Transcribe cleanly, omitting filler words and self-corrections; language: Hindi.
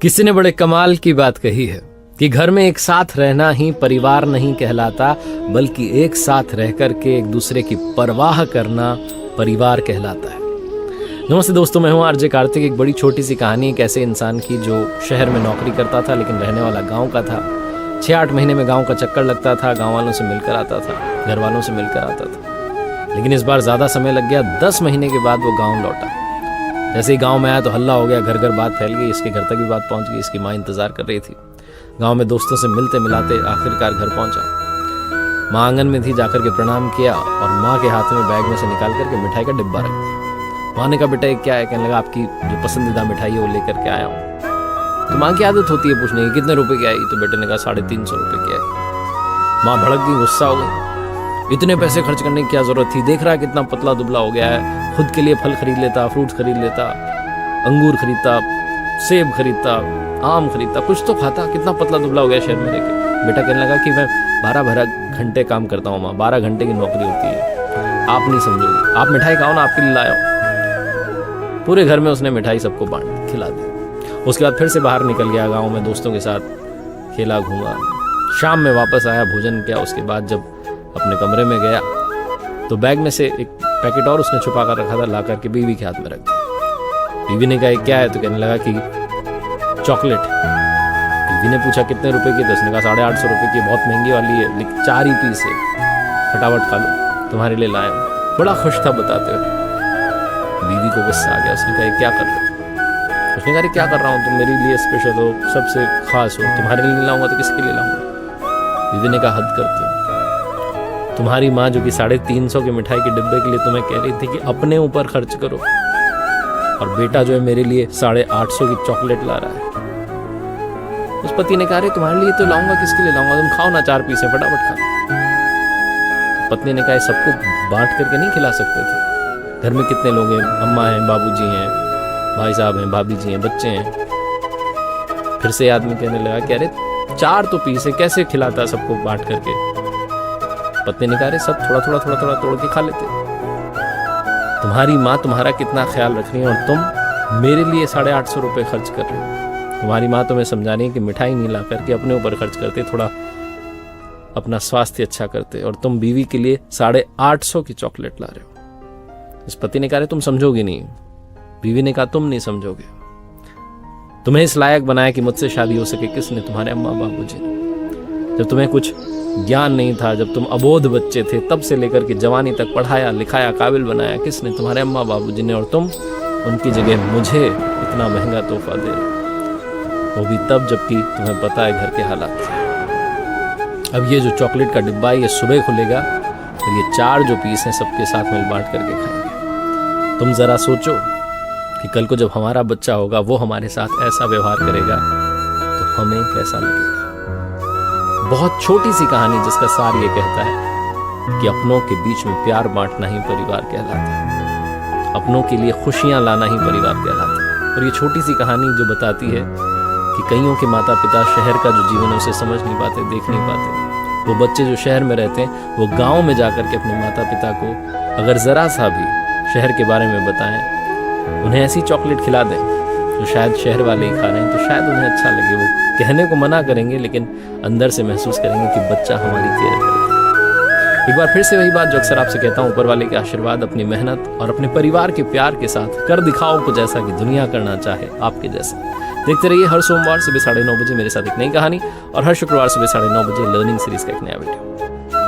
किसी ने बड़े कमाल की बात कही है कि घर में एक साथ रहना ही परिवार नहीं कहलाता, बल्कि एक साथ रह कर के एक दूसरे की परवाह करना परिवार कहलाता है। नमस्ते दोस्तों, मैं हूं आरजे कार्तिक। एक बड़ी छोटी सी कहानी एक ऐसे इंसान की जो शहर में नौकरी करता था लेकिन रहने वाला गांव का था। 6-8 महीने में गांव का चक्कर लगता था, गांव वालों से मिलकर आता था, घर वालों से मिलकर आता था। लेकिन इस बार ज़्यादा समय लग गया। 10 महीने के बाद वो गाँव लौटा। जैसे ही गांव में आया तो हल्ला हो गया, घर घर बात फैल गई। इसके घर तक भी बात पहुंच गई। इसकी माँ इंतजार कर रही थी। गांव में दोस्तों से मिलते मिलाते आखिरकार घर पहुंचा। माँ आंगन में थी, जाकर के प्रणाम किया और माँ के हाथ में बैग में से निकाल करके मिठाई का डिब्बा रख दिया। माँ ने कहा, बेटा ये क्या है? कहने लगा, आपकी जो पसंदीदा मिठाई है वो लेकर के आया हूँ। तो माँ की आदत होती है पूछने की, कितने रुपए की आई? तो बेटे ने कहा 350 रुपये की आई। माँ भड़क गई, गुस्सा हो गई। इतने पैसे खर्च करने की क्या जरूरत थी? देख रहा है कितना पतला दुबला हो गया है। खुद के लिए फल खरीद लेता, फ्रूट्स खरीद लेता, अंगूर खरीदता, सेब खरीदता, आम खरीदता, कुछ तो खाता। कितना पतला दुबला हो गया शहर में रहकर। बेटा कहने लगा कि मैं 12 घंटे काम करता हूँ माँ, 12 घंटे की नौकरी होती है, आप नहीं समझोगे। आप मिठाई खाओ ना, आपके लिए लाया हो। पूरे घर में उसने मिठाई सबको बांट खिला दी। उसके बाद फिर से बाहर निकल गया, गाँव में दोस्तों के साथ खेला, घूमा। शाम में वापस आया, भोजन किया। उसके बाद जब अपने कमरे में गया तो बैग में से एक पैकेट और उसने छुपा कर रखा था, ला करके बीवी के हाथ में रख दिया। बीवी ने कहा, क्या है? तो कहने लगा कि चॉकलेट। बीवी ने पूछा कितने रुपए की? तो उसने कहा 850 रुपए की, बहुत महंगी वाली है, लेकिन 4 ही पीस है, फटाफट खा लो, तुम्हारे लिए लाया हूं। बड़ा खुश था बताते हुए। बीवी को गुस्सा आ गया। उसने कहा, क्या कर रहे हो? उसने कहा, क्या कर रहा हूँ? तुम मेरे लिए स्पेशल हो, सबसे खास हो, तुम्हारे लिए लाऊंगा तो किसके लिए लाऊंगा? बीवी ने कहा, हद करते हो। तुम्हारी माँ जो कि 350 के मिठाई के डिब्बे के लिए तुम्हें कह रही थी कि अपने ऊपर खर्च करो, और बेटा जो है मेरे लिए 850 की चॉकलेट ला रहा है। उस पति ने कहा, अरे तुम्हारे लिए तो लाऊंगा, किसके लिए लाऊंगा? तुम खाओ ना, 4 पीस है, फटाफट खा। पत्नी ने कहा, सबको बांट करके नहीं खिला सकते थे? घर में कितने लोग हैं? अम्मा हैं, बाबूजी हैं, भाई साहब हैं, भाभी जी हैं, बच्चे हैं। फिर से आदमी कहने लगा कि अरे 4 तो पीस है, कैसे खिलाता सबको बांट करके? पत्नी ने कहा, सब थोड़ा थोड़ा तोड़ के खा लेते। तुम्हारी माँ तुम्हारा कितना ख्याल रख रही है और तुम मेरे लिए 850 रुपये खर्च कर रहे हो। तुम्हारी माँ तुम्हें समझा रही है कि मिठाई नहीं ला करके अपने ऊपर खर्च करते, थोड़ा अपना स्वास्थ्य अच्छा करते, और तुम बीवी के लिए 850 की चॉकलेट ला रहे हो। इस पति ने कहा, तुम समझोगे नहीं। बीवी ने कहा, तुम नहीं समझोगे। तुम्हें इस लायक बनाया कि मुझसे शादी हो सके किसने? तुम्हारे अम्मा बाबूजी ने। जब तुम्हें कुछ ज्ञान नहीं था, जब तुम अबोध बच्चे थे, तब से लेकर के जवानी तक पढ़ाया लिखाया, काबिल बनाया किसने? तुम्हारे अम्मा बाबूजी ने। और तुम उनकी जगह मुझे इतना महंगा तोहफा दे रहे हो, वो भी तब जबकि तुम्हें पता है घर के हालात। अब ये जो चॉकलेट का डिब्बा है ये सुबह खुलेगा और ये 4 जो पीस हैं सबके साथ मिल बांट करके खाएंगे। तुम जरा सोचो कि कल को जब हमारा बच्चा होगा, वो हमारे साथ ऐसा व्यवहार करेगा तो हमें कैसा लगेगा? बहुत छोटी सी कहानी जिसका सार ये कहता है कि अपनों के बीच में प्यार बांटना ही परिवार कहलाता है, अपनों के लिए खुशियां लाना ही परिवार कहलाता है। और ये छोटी सी कहानी जो बताती है कि कईयों के माता पिता शहर का जो जीवन है उसे समझ नहीं पाते, देख नहीं पाते। वो बच्चे जो शहर में रहते हैं वो गाँव में जाकर के अपने माता पिता को अगर ज़रा सा भी शहर के बारे में बताएं, उन्हें ऐसी चॉकलेट खिला दें जो शायद शहर वाले ही खा रहे हैं, तो शायद उन्हें अच्छा लगे। वो कहने को मना करेंगे लेकिन अंदर से महसूस करेंगे कि बच्चा हमारी केयर करता है। एक बार फिर से वही बात जो अक्सर आपसे कहता हूँ, ऊपर वाले के आशीर्वाद, अपनी मेहनत और अपने परिवार के प्यार के साथ कर दिखाओ कुछ ऐसा कि दुनिया करना चाहे आपके जैसा। देखते रहिए हर सोमवार सुबह 9:30 बजे मेरे साथ एक नई कहानी, और हर शुक्रवार सुबह 9:30 बजे लर्निंग सीरीज का एक नया वीडियो।